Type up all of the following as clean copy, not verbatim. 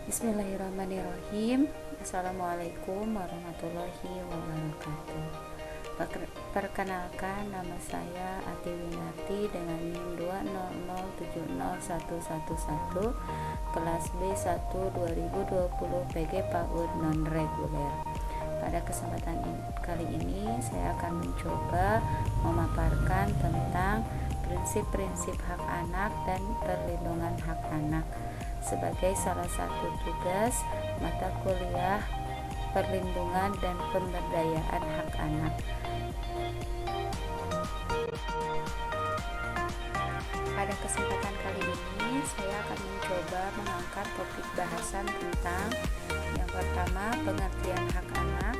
Bismillahirrahmanirrahim. Assalamualaikum warahmatullahi wabarakatuh. Perkenalkan, nama saya Ati Winarti dengan NIM 200701111, kelas B1 2020 PG PAUD non-reguler. Pada kesempatan kali ini saya akan mencoba memaparkan tentang prinsip-prinsip hak anak dan perlindungan hak anak sebagai salah satu tugas mata kuliah perlindungan dan pemberdayaan hak anak. Pada kesempatan kali ini saya akan mencoba mengangkat topik bahasan tentang yang pertama, pengertian hak anak,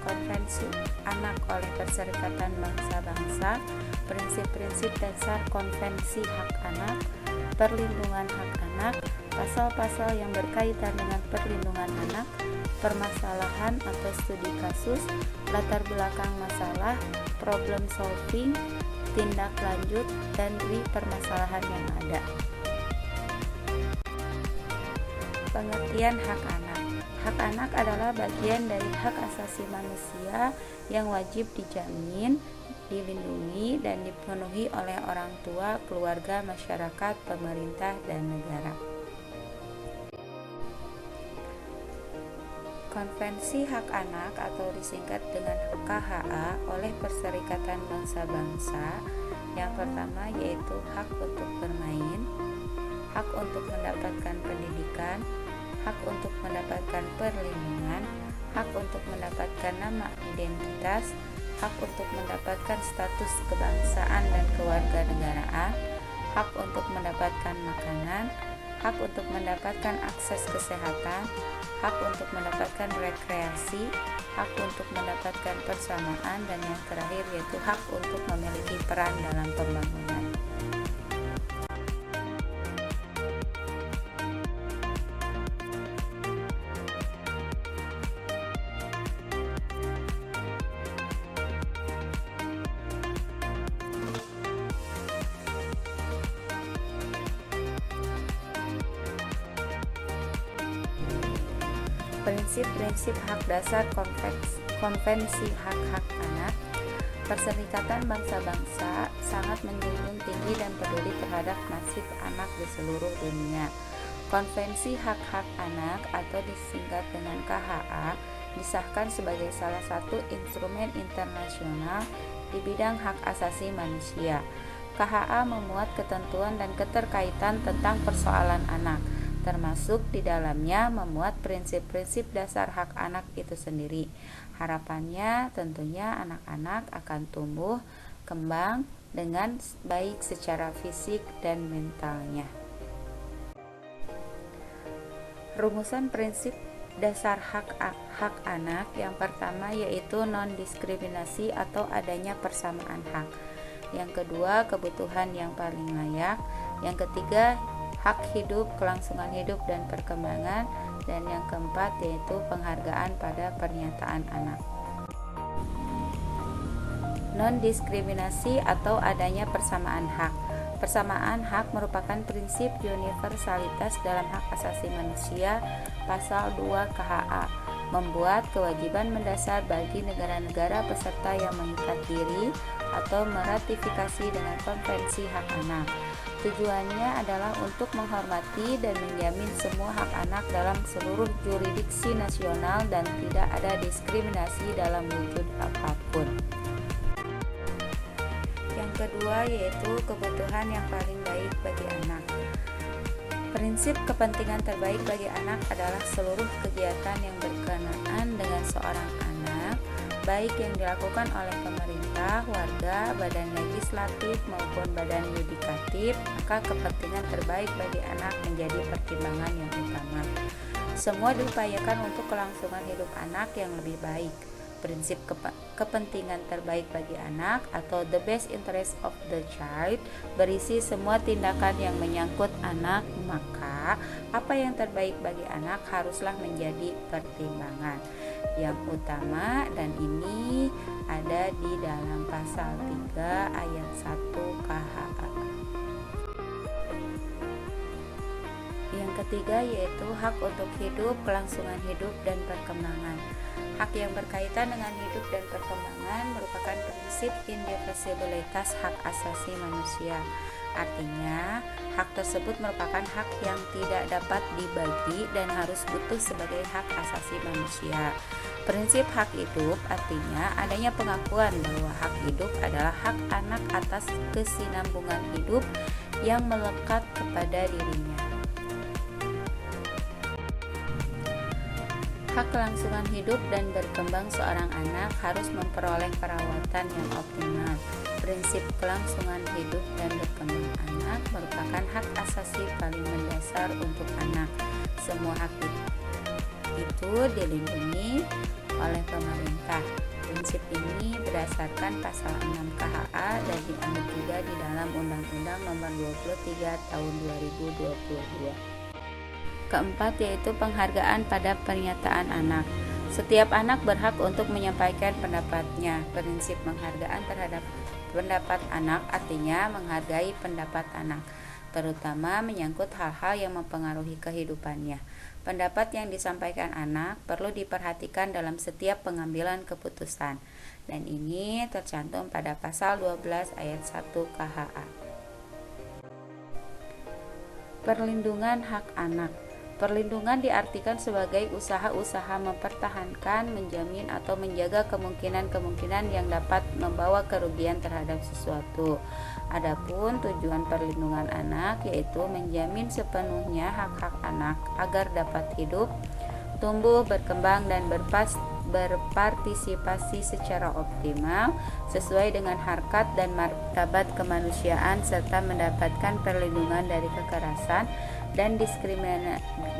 Konvensi Anak oleh Perserikatan Bangsa-Bangsa, prinsip-prinsip dasar Konvensi Hak Anak, perlindungan hak anak, pasal-pasal yang berkaitan dengan perlindungan anak, permasalahan atau studi kasus, latar belakang masalah, problem solving, tindak lanjut, dan permasalahan yang ada. Pengertian hak anak. Hak anak adalah bagian dari hak asasi manusia yang wajib dijamin, dilindungi, dan dipenuhi oleh orang tua, keluarga, masyarakat, pemerintah, dan negara. Konvensi Hak Anak atau disingkat dengan KHA oleh Perserikatan Bangsa-Bangsa yang pertama yaitu hak untuk bermain, hak untuk mendapatkan pendidikan, hak untuk mendapatkan perlindungan, hak untuk mendapatkan nama identitas, hak untuk mendapatkan status kebangsaan dan kewarganegaraan, hak untuk mendapatkan makanan, hak untuk mendapatkan akses kesehatan, hak untuk mendapatkan rekreasi, hak untuk mendapatkan persamaan, dan yang terakhir yaitu hak untuk memiliki peran dalam pembangunan. Prinsip-prinsip hak dasar Konvensi Hak-Hak Anak. Perserikatan Bangsa-Bangsa sangat menjunjung tinggi dan peduli terhadap nasib anak di seluruh dunia. Konvensi Hak-Hak Anak atau disingkat dengan KHA disahkan sebagai salah satu instrumen internasional di bidang hak asasi manusia. KHA memuat ketentuan dan keterkaitan tentang persoalan anak, termasuk di dalamnya memuat prinsip-prinsip dasar hak anak itu sendiri. Harapannya tentunya anak-anak akan tumbuh kembang dengan baik secara fisik dan mentalnya. Rumusan prinsip dasar hak anak yang pertama yaitu non-diskriminasi atau adanya persamaan hak. Yang kedua, kebutuhan yang paling layak. Yang ketiga, hak hidup, kelangsungan hidup dan perkembangan, dan yang keempat yaitu penghargaan pada pernyataan anak. Non-diskriminasi atau adanya persamaan hak. Persamaan hak merupakan prinsip universalitas dalam hak asasi manusia. Pasal 2 KHA membuat kewajiban mendasar bagi negara-negara peserta yang mengikat diri atau meratifikasi dengan Konvensi Hak Anak. Tujuannya adalah untuk menghormati dan menjamin semua hak anak dalam seluruh yurisdiksi nasional dan tidak ada diskriminasi dalam wujud apapun. Yang kedua yaitu kebutuhan yang paling baik bagi anak. Prinsip kepentingan terbaik bagi anak adalah seluruh kegiatan yang berkenaan dengan seorang anak, baik yang dilakukan oleh pemerintah, warga, badan legislatif maupun badan yudikatif, maka kepentingan terbaik bagi anak menjadi pertimbangan yang utama. Semua diupayakan untuk kelangsungan hidup anak yang lebih baik. Prinsip kepentingan terbaik bagi anak atau the best interest of the child berisi semua tindakan yang menyangkut anak, maka apa yang terbaik bagi anak haruslah menjadi pertimbangan yang utama, dan ini ada di dalam pasal 3 ayat 1 KHA. Yang ketiga yaitu hak untuk hidup, kelangsungan hidup, dan perkembangan. Hak yang berkaitan dengan hidup dan perkembangan merupakan prinsip indivisibilitas hak asasi manusia. Artinya, hak tersebut merupakan hak yang tidak dapat dibagi dan harus utuh sebagai hak asasi manusia. Prinsip hak hidup artinya adanya pengakuan bahwa hak hidup adalah hak anak atas kesinambungan hidup yang melekat kepada dirinya. Hak kelangsungan hidup dan berkembang seorang anak harus memperoleh perawatan yang optimal. Prinsip kelangsungan hidup dan berkembang anak merupakan hak asasi paling mendasar untuk anak. Semua hak itu dilindungi oleh pemerintah. Prinsip ini berdasarkan pasal 6 KHA dan diatur juga di dalam Undang-Undang Nomor 23 Tahun 2022. Keempat yaitu penghargaan pada pernyataan anak. Setiap anak berhak untuk menyampaikan pendapatnya. Prinsip penghargaan terhadap pendapat anak artinya menghargai pendapat anak, terutama menyangkut hal-hal yang mempengaruhi kehidupannya. Pendapat yang disampaikan anak perlu diperhatikan dalam setiap pengambilan keputusan, dan ini tercantum pada pasal 12 ayat 1 KHA. Perlindungan hak anak. Perlindungan diartikan sebagai usaha-usaha mempertahankan, menjamin, atau menjaga kemungkinan-kemungkinan yang dapat membawa kerugian terhadap sesuatu. Adapun tujuan perlindungan anak yaitu menjamin sepenuhnya hak-hak anak agar dapat hidup, tumbuh, berkembang, dan berpartisipasi secara optimal sesuai dengan harkat dan martabat kemanusiaan serta mendapatkan perlindungan dari kekerasan dan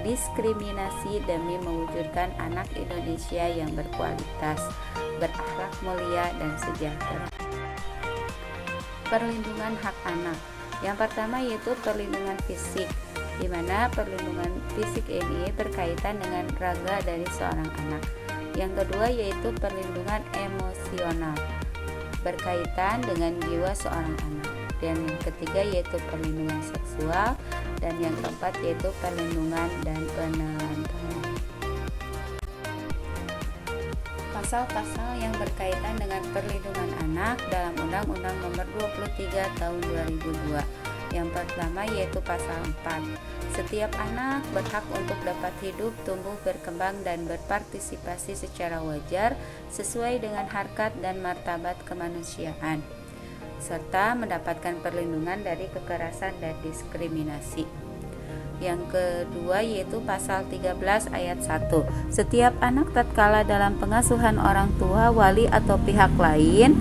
diskriminasi demi mewujudkan anak Indonesia yang berkualitas, berakhlak mulia, dan sejahtera. Perlindungan hak anak. Yang pertama yaitu perlindungan fisik, di mana perlindungan fisik ini berkaitan dengan raga dari seorang anak. Yang kedua yaitu perlindungan emosional, berkaitan dengan jiwa seorang anak. Dan yang ketiga yaitu perlindungan seksual, dan yang keempat yaitu perlindungan dan penelantaran. Pasal-pasal yang berkaitan dengan perlindungan anak dalam Undang-Undang Nomor 23 Tahun 2002. Yang pertama yaitu pasal 4. Setiap anak berhak untuk dapat hidup, tumbuh, berkembang, dan berpartisipasi secara wajar sesuai dengan harkat dan martabat kemanusiaan, serta mendapatkan perlindungan dari kekerasan dan diskriminasi. Yang kedua yaitu pasal 13 ayat 1. Setiap anak tatkala dalam pengasuhan orang tua, wali, atau pihak lain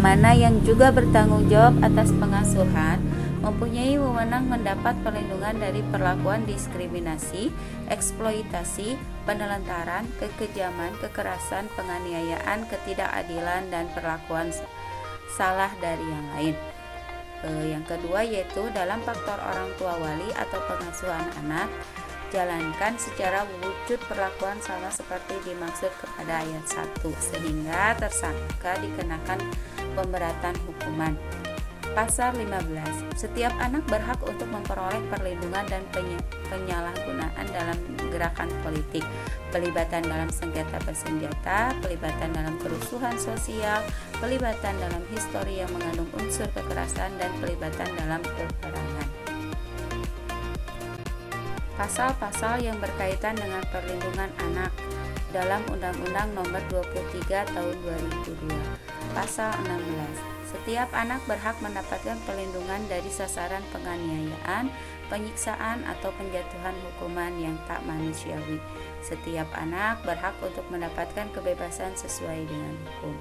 mana yang juga bertanggung jawab atas pengasuhan mempunyai wewenang mendapat perlindungan dari perlakuan diskriminasi, eksploitasi, penelantaran, kekejaman, kekerasan, penganiayaan, ketidakadilan, dan perlakuan salah dari yang lain. Yang kedua yaitu dalam faktor orang tua wali atau pengasuhan anak, jalankan secara wujud perlakuan sama seperti dimaksud kepada ayat 1 sehingga tersangka dikenakan pemberatan hukuman. Pasal 15. Setiap anak berhak untuk memperoleh perlindungan dan penyalahgunaan dalam gerakan politik, pelibatan dalam sengketa bersenjata, pelibatan dalam kerusuhan sosial, pelibatan dalam histori yang mengandung unsur kekerasan, dan pelibatan dalam peperangan. Pasal-pasal yang berkaitan dengan perlindungan anak dalam Undang-Undang Nomor 23 Tahun 2002. Pasal 16. Setiap anak berhak mendapatkan perlindungan dari sasaran penganiayaan, penyiksaan, atau penjatuhan hukuman yang tak manusiawi. Setiap anak berhak untuk mendapatkan kebebasan sesuai dengan hukum.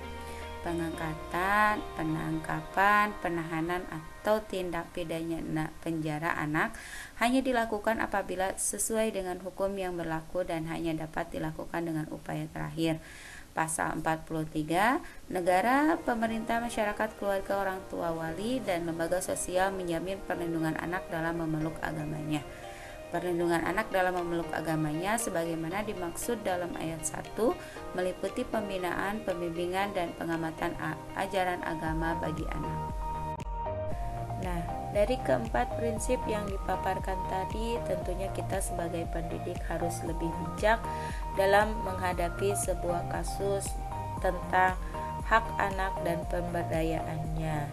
Pengangkatan, penangkapan, penahanan, atau tindak pidana penjara anak hanya dilakukan apabila sesuai dengan hukum yang berlaku dan hanya dapat dilakukan dengan upaya terakhir. Pasal 43, negara, pemerintah, masyarakat, keluarga, orang tua, wali, dan lembaga sosial menjamin perlindungan anak dalam memeluk agamanya. Perlindungan anak dalam memeluk agamanya sebagaimana dimaksud dalam ayat 1 meliputi pembinaan, pembimbingan, dan pengamatan ajaran agama bagi anak. Nah, Dari keempat prinsip yang dipaparkan tadi, tentunya kita sebagai pendidik harus lebih bijak dalam menghadapi sebuah kasus tentang hak anak dan pemberdayaannya.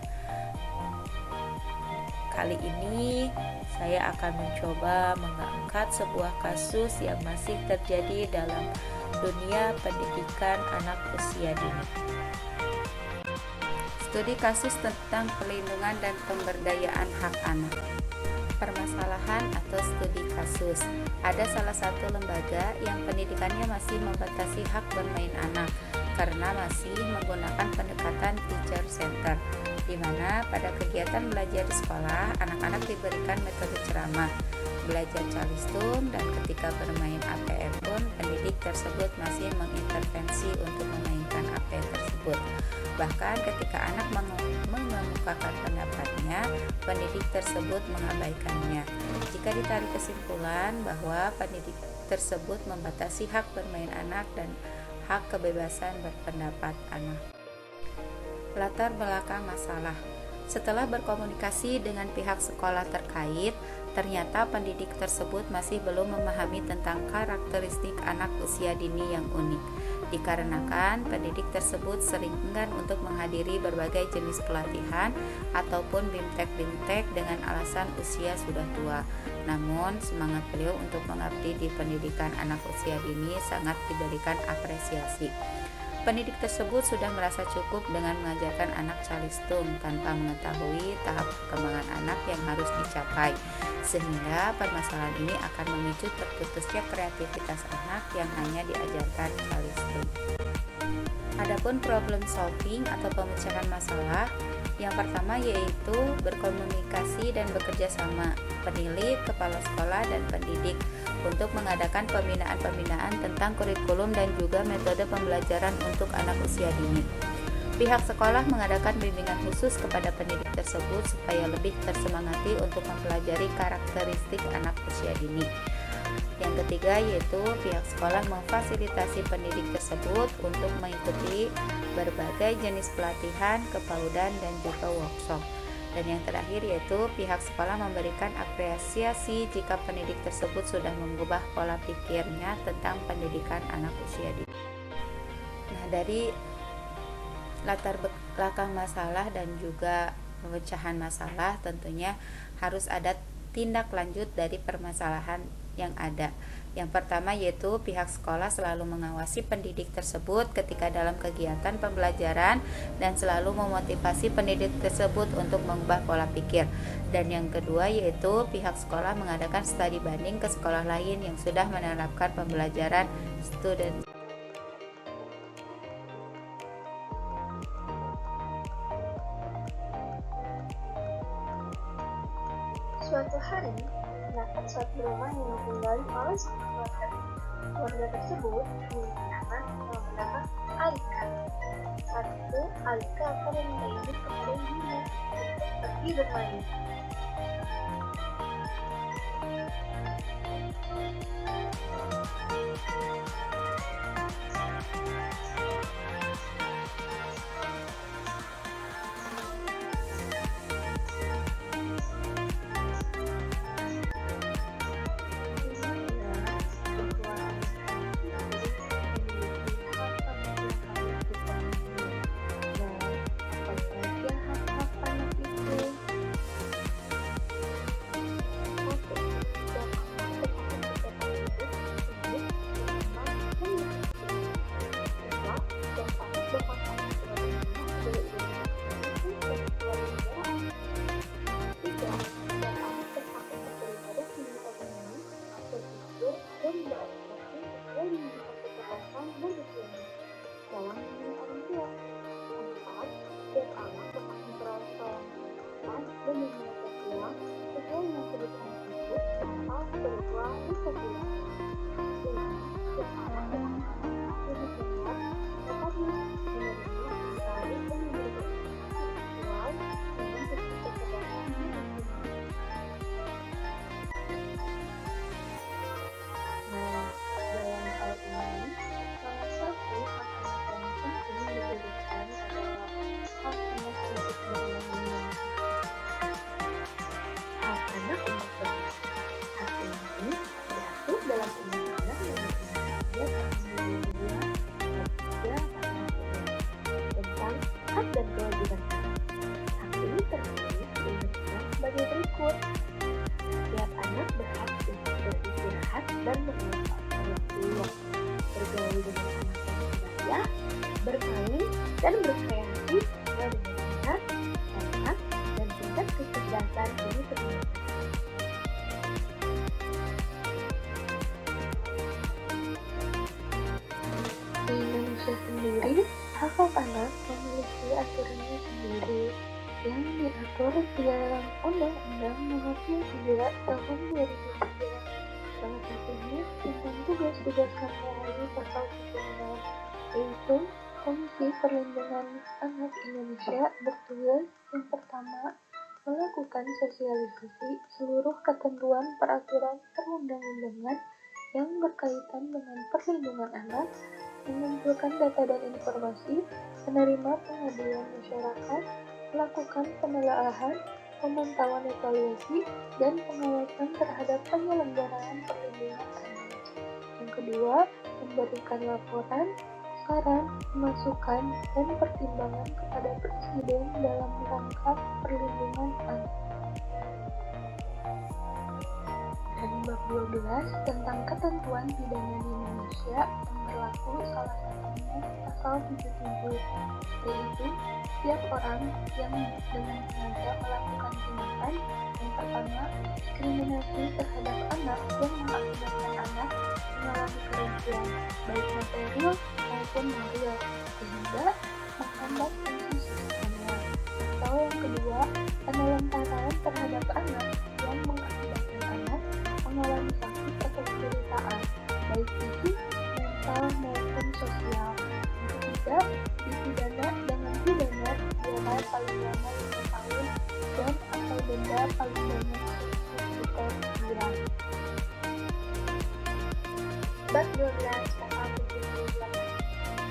Kali ini saya akan mencoba mengangkat sebuah kasus yang masih terjadi dalam dunia pendidikan anak usia dini. Studi kasus tentang pelindungan dan pemberdayaan hak anak. Permasalahan atau studi kasus. Ada salah satu lembaga yang pendidikannya masih membatasi hak bermain anak karena masih menggunakan pendekatan teacher center, di mana pada kegiatan belajar di sekolah, anak-anak diberikan metode ceramah, belajar calistung, dan ketika bermain APM pun pendidik tersebut masih mengintervensi untuk memainkan APM tersebut. Bahkan ketika anak mengemukakan pendapatnya, pendidik tersebut mengabaikannya. Jika ditarik kesimpulan bahwa pendidik tersebut membatasi hak bermain anak dan hak kebebasan berpendapat anak. Latar belakang masalah. Setelah berkomunikasi dengan pihak sekolah terkait, ternyata pendidik tersebut masih belum memahami tentang karakteristik anak usia dini yang unik. Dikarenakan pendidik tersebut sering enggan untuk menghadiri berbagai jenis pelatihan ataupun bimtek-bimtek dengan alasan usia sudah tua. Namun, semangat beliau untuk mengabdi di pendidikan anak usia dini sangat diberikan apresiasi. Pendidik tersebut sudah merasa cukup dengan mengajarkan anak calistung tanpa mengetahui tahap perkembangan anak yang harus dicapai, sehingga permasalahan ini akan memicu terputusnya kreativitas anak yang hanya diajarkan calistung. Adapun problem solving atau pemecahan masalah, yang pertama yaitu berkomunikasi dan bekerja sama penilai, kepala sekolah, dan pendidik untuk mengadakan pembinaan-pembinaan tentang kurikulum dan juga metode pembelajaran untuk anak usia dini. Pihak sekolah mengadakan bimbingan khusus kepada pendidik tersebut supaya lebih tersemangati untuk mempelajari karakteristik anak usia dini. Yang ketiga yaitu pihak sekolah memfasilitasi pendidik tersebut untuk mengikuti berbagai jenis pelatihan, kepaudan, dan juga workshop. Dan yang terakhir yaitu pihak sekolah memberikan apresiasi jika pendidik tersebut sudah mengubah pola pikirnya tentang pendidikan anak usia dini. Nah, dari latar belakang masalah dan juga pemecahan masalah, tentunya harus ada tindak lanjut dari permasalahan yang ada. Yang pertama yaitu pihak sekolah selalu mengawasi pendidik tersebut ketika dalam kegiatan pembelajaran dan selalu memotivasi pendidik tersebut untuk mengubah pola pikir. Dan yang kedua yaitu pihak sekolah mengadakan studi banding ke sekolah lain yang sudah menerapkan pembelajaran student. Suatu hari, terdapat suatu rumah yang ditinggali oleh seorang keluarga. Keluarga tersebut memiliki anak yang bernama Alika. Saat itu, Alika akan meminta izin kepada ibunya untuk pergi bermain. dan berkreasi sesuai dengan minat, bakat, dan tingkat kecerdasan dari peserta. Di Indonesia sendiri, hak anak memiliki aturannya sendiri yang diatur di dalam Undang-Undang Nomor 23 Tahun 2003. Salah satunya tentang tugas-tugas melalui pasal 76, yaitu Komisi Perlindungan Anak Indonesia bertugas yang pertama melakukan sosialisasi seluruh ketentuan peraturan perundang-undangan yang berkaitan dengan perlindungan anak, mengumpulkan data dan informasi, menerima pengaduan masyarakat, melakukan penelaahan, pemantauan evaluasi, dan pengawasan terhadap penyelenggaraan perlindungan anak. Yang kedua, memberikan laporan, saran, masukan, dan pertimbangan kepada Presiden dalam rangka perlindungan anak. Dan bab 12 tentang ketentuan pidana di Indonesia yang berlaku salah satunya pasal 77, yaitu setiap orang yang dengan sengaja melakukan tindakan yang pertama diskriminasi terhadap anak yang mengakibatkan anak mengalami kerugian baik material maupun moral sehingga menghambat fungsi sosialnya, atau yang kedua penelantaran terhadap anak yang mengakibatkan anak mengalami sakit atau penderitaan baik fisik, mental maupun sosial. Yang ketiga, dipidana dengan pidana penjara paling lama 5 tahun dan atau denda paling banyak 10 juta rupiah. Bab 12 pasal 78.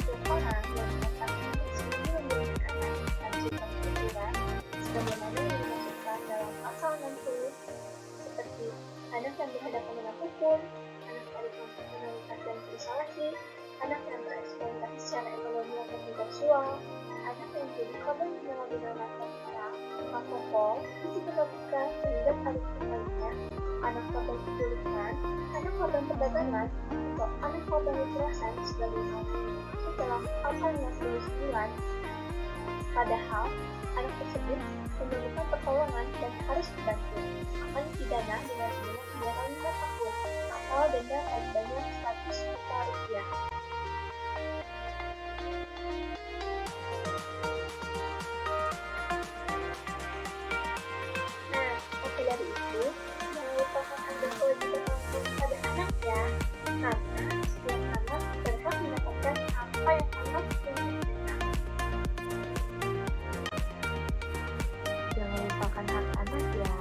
Setiap orang yang mengatakan bersembunyi membiarkan anak dan sikap pikiran sebagaimana yang dimaksudkan dalam pasal 60 seperti anak yang berhadapan dengan hukum, anak dari kelompok minoritas dan terisolasi, anak yang bereksploitasi secara ekonomi atau seksual, anak yang menjadi korban penyalahgunaan narkotika, alkohol, psikotropika, sehingga paling lainnya, anak korban penculikan, anak korban perdagangan, atau anak korban kekerasan sebagaimana dimaksud dalam pasal 59. Padahal, anak tersebut memerlukan pertolongan dan harus dibantu, akan dipidana dengan pidana penjara 5 tahun atau denda paling banyak 100 juta rupiah. Nah, maka dari itu, jangan lupakan ada kewajiban orang tua pada anak ya, karena setiap anak berhak mendapatkan apa yang anak inginkan. Jangan lupakan hak anak ya.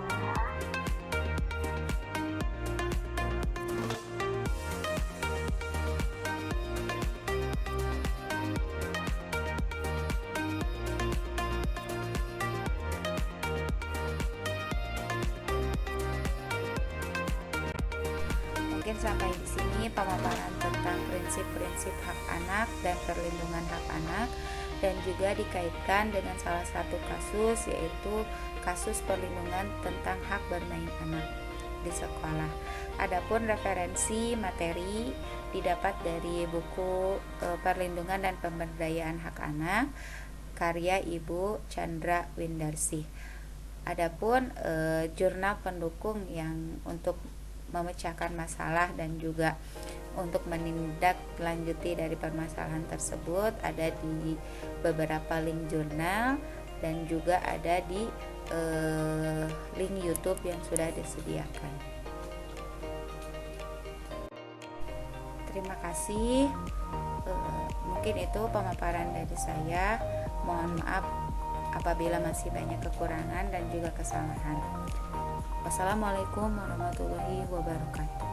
Mungkin sampai di sini pemaparan tentang prinsip-prinsip hak anak dan perlindungan hak anak, dan juga dikaitkan dengan salah satu kasus, yaitu kasus perlindungan tentang hak bermain anak di sekolah. Adapun referensi materi didapat dari buku Perlindungan dan Pemberdayaan Hak Anak karya Ibu Chandra Windarsih. Adapun jurnal pendukung yang untuk memecahkan masalah dan juga untuk menindaklanjuti dari permasalahan tersebut ada di beberapa link jurnal dan juga ada di link YouTube yang sudah disediakan. Terima kasih. Mungkin itu pemaparan dari saya. Mohon maaf apabila masih banyak kekurangan dan juga kesalahan. Wassalamualaikum warahmatullahi wabarakatuh.